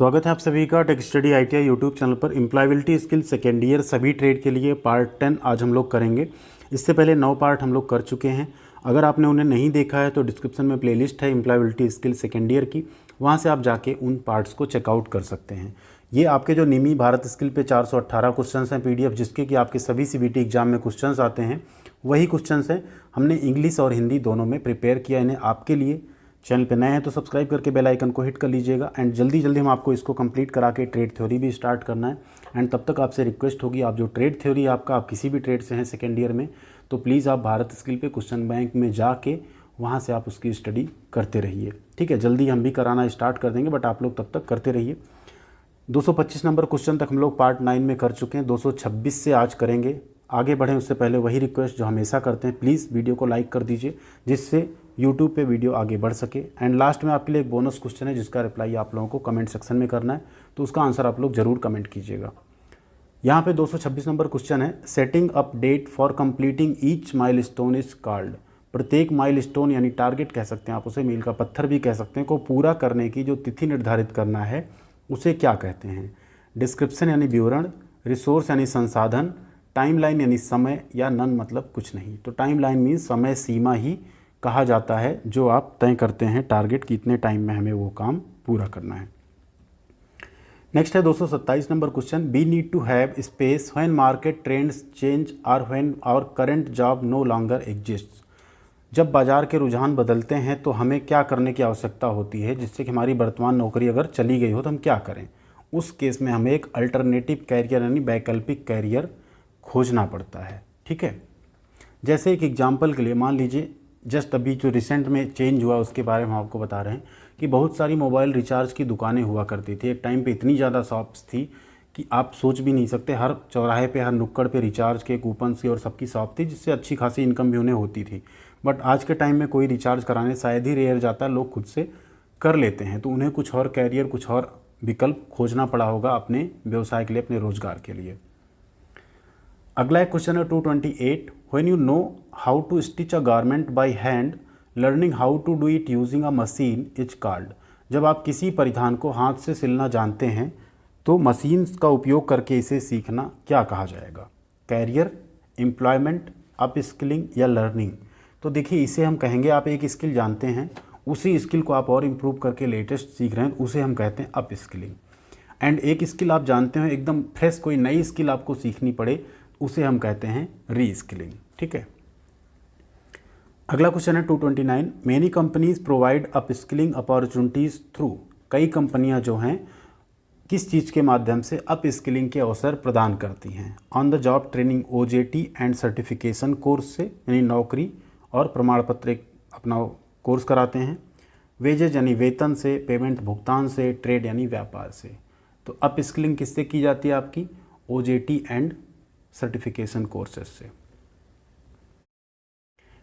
स्वागत है आप सभी का tech study ITI YouTube channel पर। एम्प्लॉयबिलिटी स्किल सेकेंड ईयर सभी ट्रेड के लिए पार्ट 10 आज हम लोग करेंगे। इससे पहले 9 पार्ट हम लोग कर चुके हैं। अगर आपने उन्हें नहीं देखा है तो डिस्क्रिप्शन में प्लेलिस्ट है एम्प्लॉयबिलिटी स्किल सेकेंड ईयर की, वहाँ से आप जाके उन पार्ट्स को चेकआउट कर सकते हैं। ये आपके जो निमी भारत स्किल पे 418 क्वेश्चन हैं PDF, जिसके कि आपके सभी CBT एग्जाम में क्वेश्चन आते हैं, वही क्वेश्चन हैं हमने इंग्लिश और हिंदी दोनों में प्रिपेयर किया इन्हें आपके लिए। चैनल पे नए हैं तो सब्सक्राइब करके बेल आइकन को हिट कर लीजिएगा। एंड जल्दी हम आपको इसको कंप्लीट करा के ट्रेड थ्योरी भी स्टार्ट करना है। एंड तब तक आपसे रिक्वेस्ट होगी, आप जो ट्रेड थ्योरी आपका आप किसी भी ट्रेड से हैं सेकेंड ईयर में, तो प्लीज़ आप भारत स्किल पे क्वेश्चन बैंक में जाके वहाँ से आप उसकी स्टडी करते रहिए। ठीक है, जल्दी हम भी कराना स्टार्ट कर देंगे, बट आप लोग तब तक करते रहिए। 225 नंबर क्वेश्चन तक हम लोग पार्ट 9 में कर चुके हैं, 226 से आज करेंगे। आगे बढ़ें उससे पहले वही रिक्वेस्ट जो हमेशा करते हैं, प्लीज़ वीडियो को लाइक कर दीजिए जिससे यूट्यूब पे वीडियो आगे बढ़ सके। एंड लास्ट में आपके लिए एक बोनस क्वेश्चन है जिसका रिप्लाई आप लोगों को कमेंट सेक्शन में करना है, तो उसका आंसर आप लोग ज़रूर कमेंट कीजिएगा। यहाँ पे 226 नंबर क्वेश्चन है, setting up date for completing each milestone is called. प्रत्येक माइलस्टोन यानी टारगेट कह सकते हैं आप उसे, मील का पत्थर भी कह सकते हैं, को पूरा करने की जो तिथि निर्धारित करना है उसे क्या कहते हैं। डिस्क्रिप्शन यानी विवरण, रिसोर्स यानी संसाधन, टाइमलाइन यानी समय, या नन मतलब कुछ नहीं। तो टाइमलाइन मीन्स समय सीमा ही कहा जाता है जो आप तय करते हैं टारगेट कि इतने टाइम में हमें वो काम पूरा करना है। नेक्स्ट है 227 number question, we need to have space when market trends change और when our current job no longer exists. जब बाजार के रुझान बदलते हैं तो हमें क्या करने की आवश्यकता होती है जिससे कि हमारी वर्तमान नौकरी अगर चली गई हो तो हम क्या करें। उस केस में हमें एक अल्टरनेटिव कैरियर यानी वैकल्पिक कैरियर खोजना पड़ता है। ठीक है, जैसे एक एग्जाम्पल के लिए मान लीजिए जस्ट अभी जो रिसेंट में चेंज हुआ उसके बारे में हम आपको बता रहे हैं कि बहुत सारी मोबाइल रिचार्ज की दुकानें हुआ करती थी। एक टाइम पे इतनी ज़्यादा शॉप्स थी कि आप सोच भी नहीं सकते, हर चौराहे पे हर नुक्कड़ पे रिचार्ज के कूपन्स की और सबकी शॉप थी, जिससे अच्छी खासी इनकम भी उन्हें होती थी। बट आज के टाइम में कोई रिचार्ज कराने शायद ही रेयर जाता है, लोग खुद से कर लेते हैं, तो उन्हें कुछ और कैरियर कुछ और विकल्प खोजना पड़ा होगा अपने व्यवसाय के लिए, अपने रोजगार के लिए। अगला एक क्वेश्चन है 228, when you know how to stitch a garment by hand, learning how to do it using a machine is called. जब आप किसी परिधान को हाथ से सिलना जानते हैं तो मशीन का उपयोग करके इसे सीखना क्या कहा जाएगा। कैरियर, एम्प्लॉयमेंट, अप स्किलिंग या लर्निंग। तो देखिए, इसे हम कहेंगे, आप एक स्किल जानते हैं, उसी स्किल को आप और इम्प्रूव करके लेटेस्ट सीख रहे हैं, उसे हम कहते हैं अप स्किलिंग। एंड एक स्किल आप जानते हो एकदम फ्रेश, कोई नई स्किल आपको सीखनी पड़े, उसे हम कहते हैं री स्किलिंग। ठीक है, अगला क्वेश्चन है 229, many companies provide up skilling opportunities through. कई कंपनियां जो हैं किस चीज़ के माध्यम से अप स्किलिंग के अवसर प्रदान करती हैं। On the job training OJT and certification course से, यानी नौकरी और प्रमाण पत्र अपना कोर्स कराते हैं। वेजेज यानी वेतन से, पेमेंट भुगतान से, ट्रेड यानी व्यापार से। तो अप स्किलिंग किससे की जाती है आपकी, OJT एंड सर्टिफिकेशन कोर्सेज से।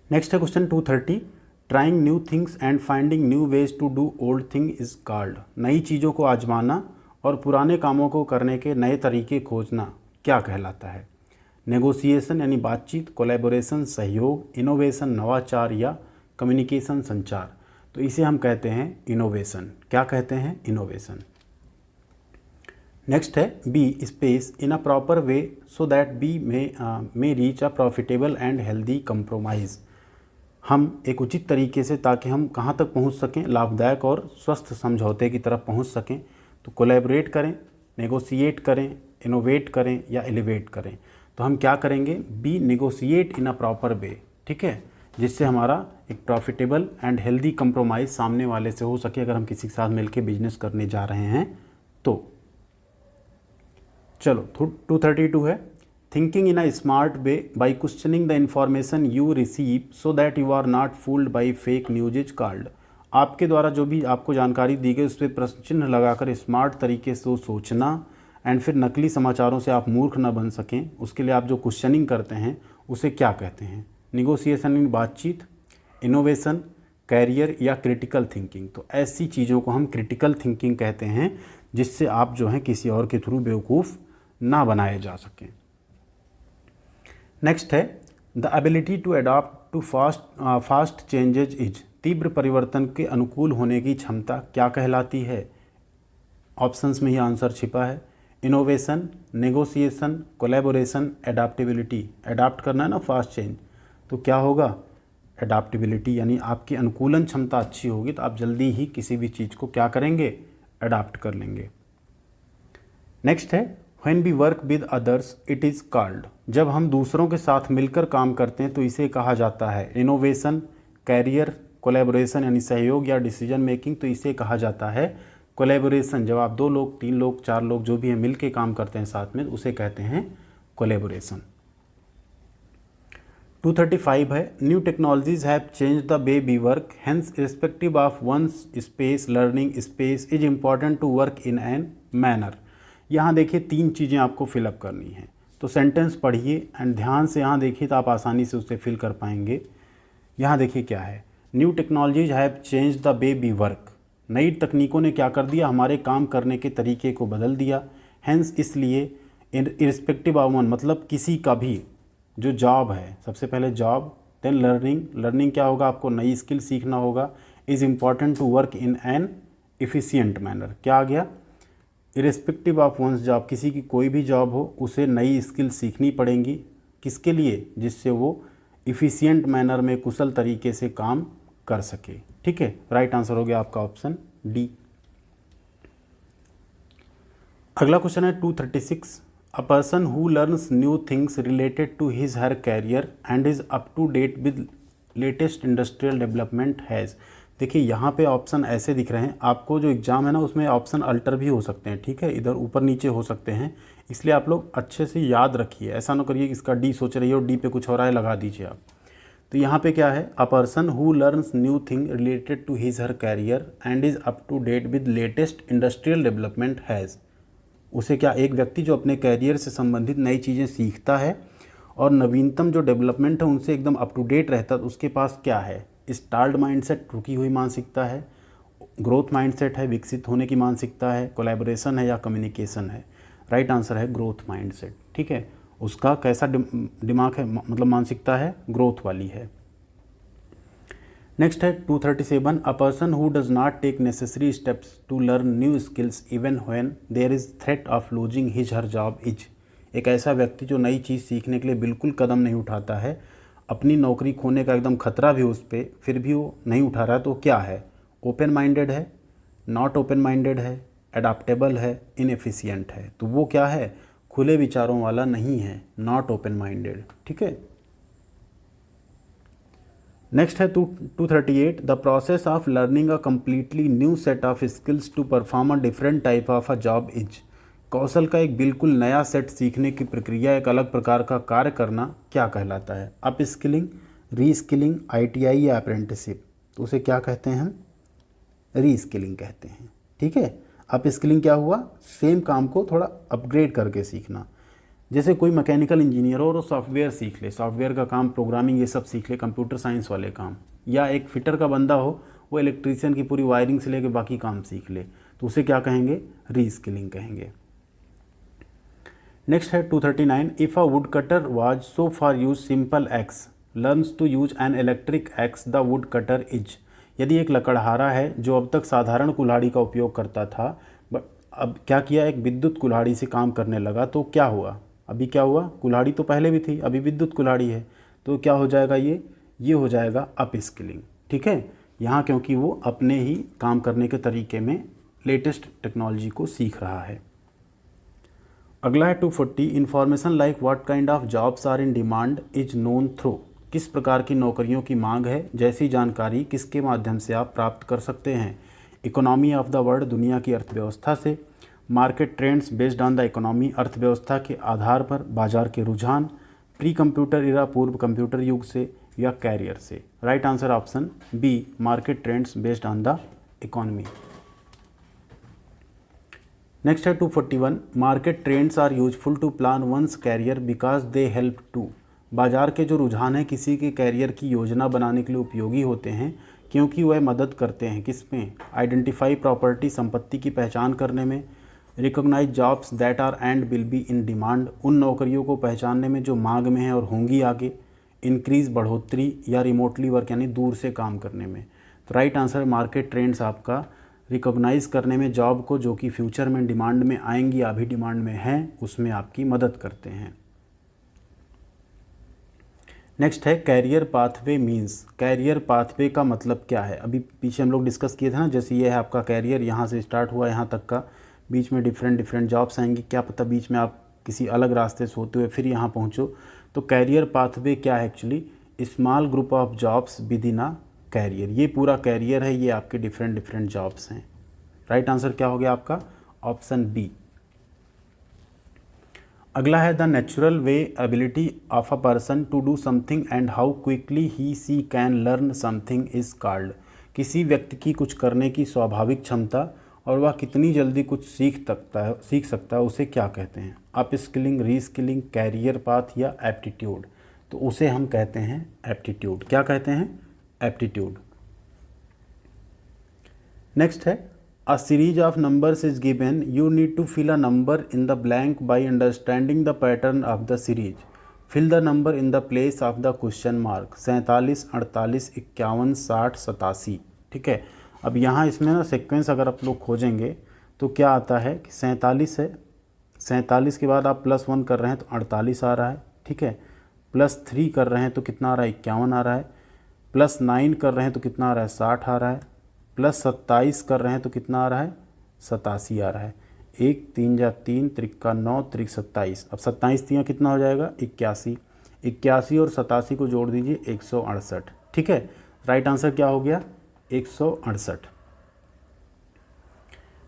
नेक्स्ट है question 230, trying new things and finding new ways to do old thing is called. नई चीज़ों को आजमाना और पुराने कामों को करने के नए तरीके खोजना क्या कहलाता है। नेगोशिएशन यानी बातचीत, कोलैबोरेशन सहयोग, इनोवेशन नवाचार, या कम्युनिकेशन संचार। तो इसे हम कहते हैं इनोवेशन। क्या कहते हैं, इनोवेशन। नेक्स्ट है we space in a proper way so that we may reach a profitable and healthy compromise. हम एक उचित तरीके से, ताकि हम कहाँ तक पहुँच सकें, लाभदायक और स्वस्थ समझौते की तरफ पहुँच सकें। तो कोलैबोरेट करें, नेगोशिएट करें, इनोवेट करें या एलिवेट करें। तो हम क्या करेंगे, we negotiate in a proper way. ठीक है, जिससे हमारा एक प्रॉफिटेबल एंड हेल्दी कंप्रोमाइज़ सामने वाले से हो सके, अगर हम किसी के साथ मिलकर बिजनेस करने जा रहे हैं तो। चलो 232 है, thinking in a smart way by questioning the information you receive so that you are not fooled by fake news is called. आपके द्वारा जो भी आपको जानकारी दी गई उस पर प्रश्न चिन्ह लगाकर स्मार्ट तरीके से सोचना, एंड फिर नकली समाचारों से आप मूर्ख न बन सकें, उसके लिए आप जो क्वेश्चनिंग करते हैं उसे क्या कहते हैं। निगोसिएशन इन बातचीत, इनोवेशन, कैरियर या क्रिटिकल थिंकिंग। तो ऐसी चीज़ों को हम क्रिटिकल थिंकिंग कहते हैं, जिससे आप जो हैं किसी और के थ्रू बेवकूफ़ ना बनाए जा सकें। नेक्स्ट है the ability to adopt to fast changes is. तीव्र परिवर्तन के अनुकूल होने की क्षमता क्या कहलाती है। ऑप्शंस में ही आंसर छिपा है। Innovation, negotiation, collaboration, adaptability. Adapt करना है ना, फास्ट चेंज, तो क्या होगा? एडाप्टेबिलिटी, यानी आपकी अनुकूलन क्षमता अच्छी होगी तो आप जल्दी ही किसी भी चीज़ को क्या करेंगे? अडाप्ट कर लेंगे। नेक्स्ट है when we work with others it is called. जब हम दूसरों के साथ मिलकर काम करते हैं तो इसे कहा जाता है इनोवेशन, कैरियर, कोलैबोरेशन यानी सहयोग या डिसीजन मेकिंग, तो इसे कहा जाता है कोलैबोरेशन। जब आप 2 लोग, 3 लोग, 4 लोग जो भी हैं मिल के काम करते हैं साथ में, उसे कहते हैं कोलैबोरेशन। 235 है new technologies have change the way we work, hence irrespective of ones space learning space is important to work in an manner. यहाँ देखिए 3 चीज़ें आपको फिलअप करनी है, तो सेंटेंस पढ़िए एंड ध्यान से यहाँ देखिए तो आप आसानी से उसे फिल कर पाएंगे। यहाँ देखिए क्या है, new technologies have change the way we work. नई तकनीकों ने क्या कर दिया? हमारे काम करने के तरीके को बदल दिया। हेंस, इसलिए, इर्रेस्पेक्टिव ऑफ वन मतलब किसी का भी जो जॉब है, सबसे पहले जॉब, देन लर्निंग। लर्निंग क्या होगा? आपको नई स्किल सीखना होगा। Is important to work in an efficient manner. क्या आ गया? इर्रेस्पेक्टिव ऑफ वंस जॉब, किसी की कोई भी जॉब हो उसे नई स्किल सीखनी पड़ेंगी। किसके लिए? जिससे वो इफ़िशिएंट मैनर में कुशल तरीके से काम कर सके। ठीक है, राइट आंसर हो गया आपका ऑप्शन डी। अगला क्वेश्चन है 236। A person who learns new things related to his her career and is up to date with latest industrial development has. देखिए यहाँ पे ऑप्शन ऐसे दिख रहे हैं आपको, जो एग्जाम है ना उसमें ऑप्शन अल्टर भी हो सकते हैं। ठीक है, इधर ऊपर नीचे हो सकते हैं, इसलिए आप लोग अच्छे से याद रखिए। ऐसा ना करिए कि इसका डी सोच रही है और डी पे कुछ हो रहा है लगा दीजिए आप। तो यहाँ पे क्या है? A person who learns new thing related to his her career and is up to date with latest industrial development has. उसे क्या? एक व्यक्ति जो अपने कैरियर से संबंधित नई चीज़ें सीखता है और नवीनतम जो डेवलपमेंट है उनसे एकदम अप टू डेट रहता है, तो उसके पास क्या है? स्टाल्ड माइंडसेट, रुकी हुई मानसिकता है, ग्रोथ माइंडसेट है, विकसित होने की मानसिकता है, कोलैबोरेशन है या कम्युनिकेशन है। राइट आंसर है ग्रोथ माइंडसेट। ठीक है, उसका कैसा दिमाग है, मतलब मानसिकता है, ग्रोथ वाली है। नेक्स्ट है 237। A person who does not take necessary steps to learn new skills even when there is threat of losing his her job is. एक ऐसा व्यक्ति जो नई चीज़ सीखने के लिए बिल्कुल कदम नहीं उठाता है, अपनी नौकरी खोने का एकदम खतरा भी उस पर, फिर भी वो नहीं उठा रहा है, तो क्या है? ओपन माइंडेड है, नॉट ओपन माइंडेड है, एडाप्टेबल है, इनएफिशिएंट है। तो वो क्या है? खुले विचारों वाला नहीं है, नॉट ओपन माइंडेड। ठीक है, नेक्स्ट है 238। The process of learning a completely new set of skills to perform a different type of a job is. कौशल का एक बिल्कुल नया सेट सीखने की प्रक्रिया, एक अलग प्रकार का कार्य करना क्या कहलाता है? अप स्किलिंग, री स्किलिंग, ITI या अप्रेंटिसशिप। तो उसे क्या कहते हैं? हम री स्किलिंग कहते हैं। ठीक है, अप स्किलिंग क्या हुआ? सेम काम को थोड़ा अपग्रेड करके सीखना। जैसे कोई मैकेनिकल इंजीनियर हो और सॉफ्टवेयर सीख ले, सॉफ्टवेयर का काम, प्रोग्रामिंग, ये सब सीख ले, कंप्यूटर साइंस वाले काम। या एक फिटर का बंदा हो, वो इलेक्ट्रीशियन की पूरी वायरिंग से लेकर बाकी काम सीख ले, तो उसे क्या कहेंगे? री स्किलिंग कहेंगे। नेक्स्ट है 239। If a wood cutter was so far use simple axe learns to use an electric axe the wood cutter is. यदि एक लकड़हारा है जो अब तक साधारण कुल्हाड़ी का उपयोग करता था, बट अब क्या किया? एक विद्युत कुल्हाड़ी से काम करने लगा, तो क्या हुआ? अभी क्या हुआ? कुल्हाड़ी तो पहले भी थी, अभी विद्युत कुल्हाड़ी है, तो क्या हो जाएगा? ये हो जाएगा अप स्किलिंग। ठीक है, यहाँ क्योंकि वो अपने ही काम करने के तरीके में लेटेस्ट टेक्नोलॉजी को सीख रहा है। अगला है 240। Information like what kind of jobs are in demand is known through. किस प्रकार की नौकरियों की मांग है, जैसी जानकारी किसके माध्यम से आप प्राप्त कर सकते हैं? इकोनॉमी ऑफ द वर्ल्ड, दुनिया की अर्थव्यवस्था से। Market trends based on the economy, अर्थव्यवस्था के आधार पर बाजार के रुझान। प्री कंप्यूटर इरा, पूर्व कंप्यूटर युग से। या कैरियर से। Right answer option B, market trends based on the economy. Next है 241। Market trends are useful to plan ones career because they help to. बाजार के जो रुझान हैं किसी के कैरियर की योजना बनाने के लिए उपयोगी होते हैं, क्योंकि वह मदद करते हैं किसमें? आइडेंटिफाई प्रॉपर्टी, संपत्ति की पहचान करने में। Recognise jobs that are and will be in demand, उन नौकरियों को पहचानने में जो मांग में है और होंगी आगे। इंक्रीज, बढ़ोतरी। या रिमोटली वर्क यानी दूर से काम करने में। तो राइट आंसर मार्केट ट्रेंड्स आपका रिकॉग्नाइज़ करने में जॉब को जो कि फ्यूचर में डिमांड में आएंगी, अभी डिमांड में हैं, उसमें आपकी मदद करते हैं। नेक्स्ट है career pathway means. Career pathway का मतलब क्या है? अभी पीछे हम लोग डिस्कस किए थे ना, जैसे ये है आपका कैरियर, यहाँ से स्टार्ट हुआ यहाँ तक का, बीच में डिफरेंट जॉब्स आएंगी, क्या पता बीच में आप किसी अलग रास्ते से होते हुए फिर यहाँ पहुँचो। तो कैरियर पाथवे क्या है actually? Small group of jobs within a career. ये पूरा कैरियर है, ये आपके डिफरेंट जॉब्स हैं। राइट आंसर क्या हो गया आपका? Option B. अगला है the natural way ability of a person to do something and how quickly he she can learn something is called. किसी व्यक्ति की कुछ करने की स्वाभाविक क्षमता और वह कितनी जल्दी कुछ सीख सकता है उसे क्या कहते हैं? Up skilling, reskilling, career path या एप्टीट्यूड? तो उसे हम कहते हैं एप्टीट्यूड। क्या कहते हैं? एप्टीट्यूड। नेक्स्ट है A series of numbers is given. You need to fill a number in the blank by understanding the pattern of the series. Fill the number in the place of the question mark. 47, 48, 51, 60, 87। ठीक है। अब यहाँ इसमें ना sequence अगर आप लोग खोजेंगे तो क्या आता है कि 47 है, 47 के बाद आप +1 कर रहे हैं तो 48 आ रहा है। ठीक है। +3 कर रहे हैं तो कितना आ रहा है? 51 आ रहा है। +9 कर रहे हैं तो कितना आ रहा है? 60 आ रहा है। +27 कर रहे हैं तो कितना आ रहा है? 87 आ रहा है। 1 3 जा 3 त्रिका 9 त्रिक 27। अब 27 तियाँ कितना हो जाएगा? 81। 81 और 87 को जोड़ दीजिए 168। ठीक है। राइट आंसर क्या हो गया? 168।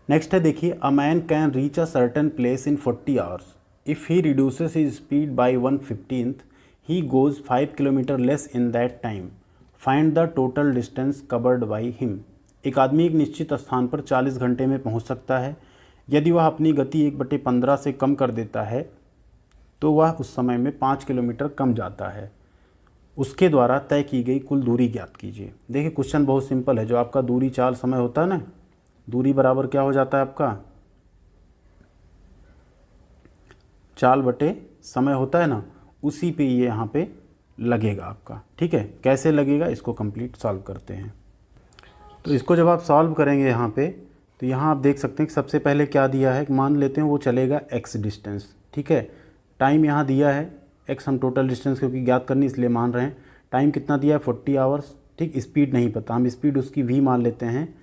नेक्स्ट है देखिए, a man can reach a certain place in 40 hours if he reduces his speed bye 1/15 he goes 5 kilometre less in that time. Find the total distance covered by him. एक आदमी एक निश्चित स्थान पर 40 घंटे में पहुंच सकता है। यदि वह अपनी गति 1/15 से कम कर देता है तो वह उस समय में 5 किलोमीटर कम जाता है। उसके द्वारा तय की गई कुल दूरी ज्ञात कीजिए। देखिए क्वेश्चन बहुत सिंपल है। जो आपका दूरी चाल समय होता है ना, दूरी बराबर क्या हो जाता है आपका? चाल बटे समय होता है ना, उसी पे ये यहाँ पे लगेगा आपका। ठीक है। कैसे लगेगा इसको कंप्लीट सॉल्व करते हैं। तो इसको जब आप सॉल्व करेंगे यहाँ पे, तो यहाँ आप देख सकते हैं कि सबसे पहले क्या दिया है, मान लेते हैं वो चलेगा x डिस्टेंस। ठीक है। टाइम यहाँ दिया है x, हम टोटल डिस्टेंस क्योंकि ज्ञात करनी इसलिए मान रहे हैं। टाइम कितना दिया है? 40 आवर्स। ठीक। स्पीड नहीं पता, हम स्पीड उसकी v मान लेते हैं,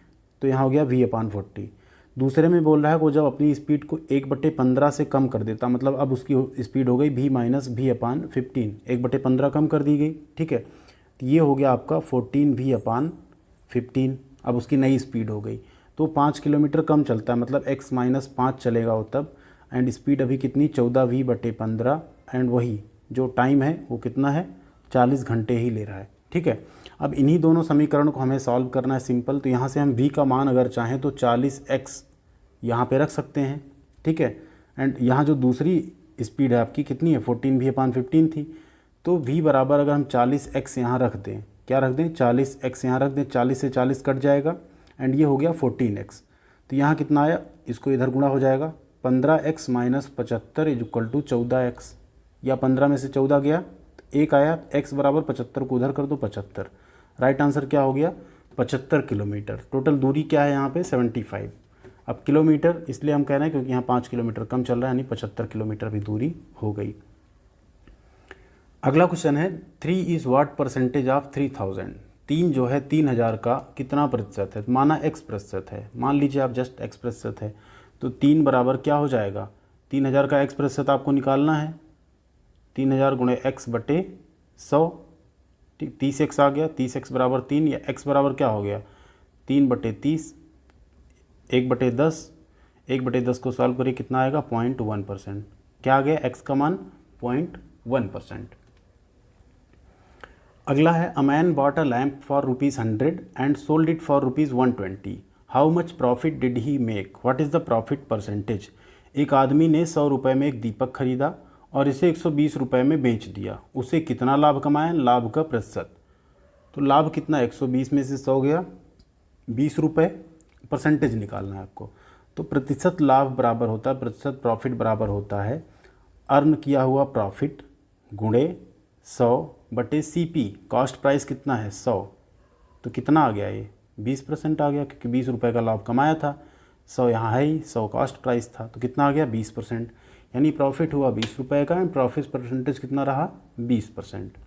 तो यहाँ हो गया v/40। दूसरे में बोल रहा है वो जब अपनी स्पीड को 1/15 से कम कर देता, मतलब अब उसकी स्पीड हो गई v - v/15, 1/15 कम कर दी गई। ठीक है। तो ये हो गया आपका 14v/15। अब उसकी नई स्पीड हो गई तो 5 किलोमीटर कम चलता है, मतलब x - 5 चलेगा वो तब। एंड स्पीड अभी कितनी? 14v/15। एंड वही जो टाइम है वो कितना है? 40 घंटे ही ले रहा है। ठीक है। अब इन्हीं दोनों समीकरण को हमें सॉल्व करना है सिंपल। तो यहाँ से हम v का मान अगर चाहें तो 40x यहाँ पे रख सकते हैं। ठीक है। एंड यहाँ जो दूसरी स्पीड है आपकी कितनी है? 14v/15 थी। तो v बराबर अगर हम 40x यहाँ रख दें, क्या रख दें? 40x यहाँ रख दें, 40 से 40 कट जाएगा एंड ये हो गया 14x। तो यहाँ कितना आया? इसको इधर गुणा हो जाएगा, 15x - 75 = 14x। या 15 में से 14 गया तो 1 आया, x बराबर 75 को उधर कर दो 75। राइट आंसर क्या हो गया? 75 किलोमीटर। टोटल दूरी क्या है यहाँ पे? 75। अब किलोमीटर इसलिए हम कह रहे हैं क्योंकि यहाँ 5 किलोमीटर कम चल रहा है, यानी 75 किलोमीटर भी दूरी हो गई। अगला क्वेश्चन है 3 इज़ व्हाट परसेंटेज ऑफ 3000। 3 जो है 3000 का कितना प्रतिशत है? माना x% है, मान लीजिए आप जस्ट x% है, तो 3 बराबर क्या हो जाएगा? 3000 का x% आपको निकालना है। 3000 × x/100। ठीक। 30x आ गया, 30x बराबर 3, या x बराबर क्या हो गया? 3/30, 1/10। 1/10 को सॉल्व करिए कितना आएगा? 0.1%। क्या आ गया? x का मान 0.1%। अगला है a man bought a lamp for ₹100 and sold it for ₹120। How much profit did he make? What is the profit percentage? एक आदमी ने 100 रुपये में एक दीपक खरीदा और इसे 120 रुपये में बेच दिया। उसे कितना लाभ कमाया? लाभ का प्रतिशत। तो लाभ कितना? 120 में से 100 गया 20 रुपये। परसेंटेज निकालना है आपको। तो प्रतिशत लाभ बराबर होता है, प्रतिशत प्रॉफिट बराबर होता है अर्न किया हुआ प्रॉफिट गुणे 100/CP। कॉस्ट प्राइस कितना है? 100। तो कितना आ गया ये? 20% आ गया, क्योंकि 20 रुपये का लाभ कमाया था, 100 यहाँ है ही, 100 कॉस्ट प्राइस था, तो कितना आ गया 20%, यानी प्रॉफिट हुआ 20 रुपये का एंड प्रॉफिट परसेंटेज कितना रहा 20%।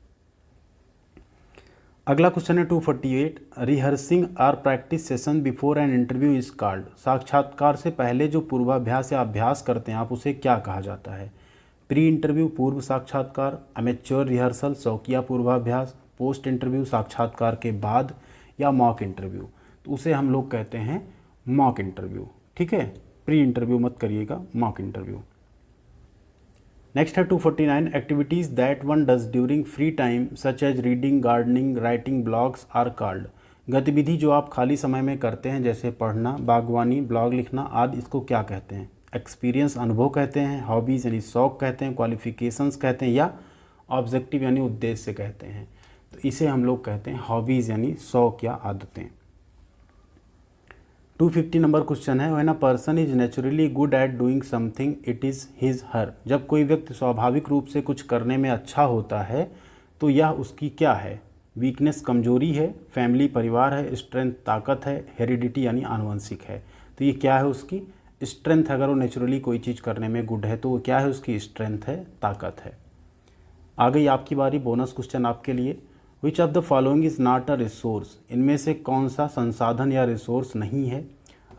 अगला क्वेश्चन है 248, rehearsing or practice session before an interview is called. साक्षात्कार से पहले जो पूर्वाभ्यास या अभ्यास करते हैं आप, उसे क्या कहा जाता है? प्री इंटरव्यू पूर्व साक्षात्कार, अमेच्योर रिहर्सल शौकिया पूर्वाभ्यास, पोस्ट इंटरव्यू साक्षात्कार के बाद, या मॉक इंटरव्यू। तो उसे हम लोग कहते हैं मॉक इंटरव्यू। ठीक है, प्री इंटरव्यू मत करिएगा, मॉक इंटरव्यू। नेक्स्ट है 249, activities that one does during free time such as reading, gardening, writing blogs are called. गतिविधि जो आप खाली समय में करते हैं, जैसे पढ़ना, बागवानी, ब्लॉग लिखना आदि, इसको क्या कहते हैं? एक्सपीरियंस अनुभव कहते हैं, हॉबीज़ यानी शौक कहते हैं, क्वालिफिकेशंस कहते हैं, या ऑब्जेक्टिव यानी उद्देश्य कहते हैं। तो इसे हम लोग कहते हैं हॉबीज़ यानी शौक या आदतें। 250 नंबर क्वेश्चन है, when a person is naturally good at doing something it is his her. जब कोई व्यक्ति स्वाभाविक रूप से कुछ करने में अच्छा होता है तो यह उसकी क्या है? वीकनेस कमजोरी है, फैमिली परिवार है, स्ट्रेंथ ताकत है, हेरिडिटी यानी आनुवंशिक है। तो ये क्या है उसकी स्ट्रेंथ? अगर वो नेचुरली कोई चीज़ करने में गुड है तो वो क्या है उसकी स्ट्रेंथ है, ताकत है। आ गई आपकी बारी, बोनस क्वेश्चन आपके लिए। Which of the following is not a resource. इनमें से कौन सा संसाधन या रिसोर्स नहीं है?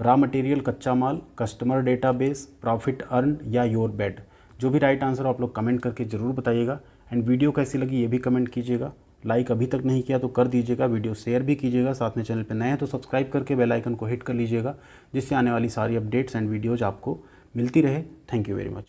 रॉ मटेरियल कच्चा माल, कस्टमर डेटाबेस, प्रॉफिट अर्न, या योर बेड। जो भी राइट आंसर आप लोग कमेंट करके ज़रूर बताइएगा। एंड वीडियो कैसी लगी ये भी कमेंट कीजिएगा। लाइक अभी तक नहीं किया तो कर दीजिएगा, वीडियो शेयर भी कीजिएगा, साथ में चैनल पर नए हैं तो सब्सक्राइब करके बेल आइकन को हिट कर लीजिएगा, जिससे आने वाली सारी अपडेट्स एंड वीडियोज़ आपको मिलती रहे। Thank you very much.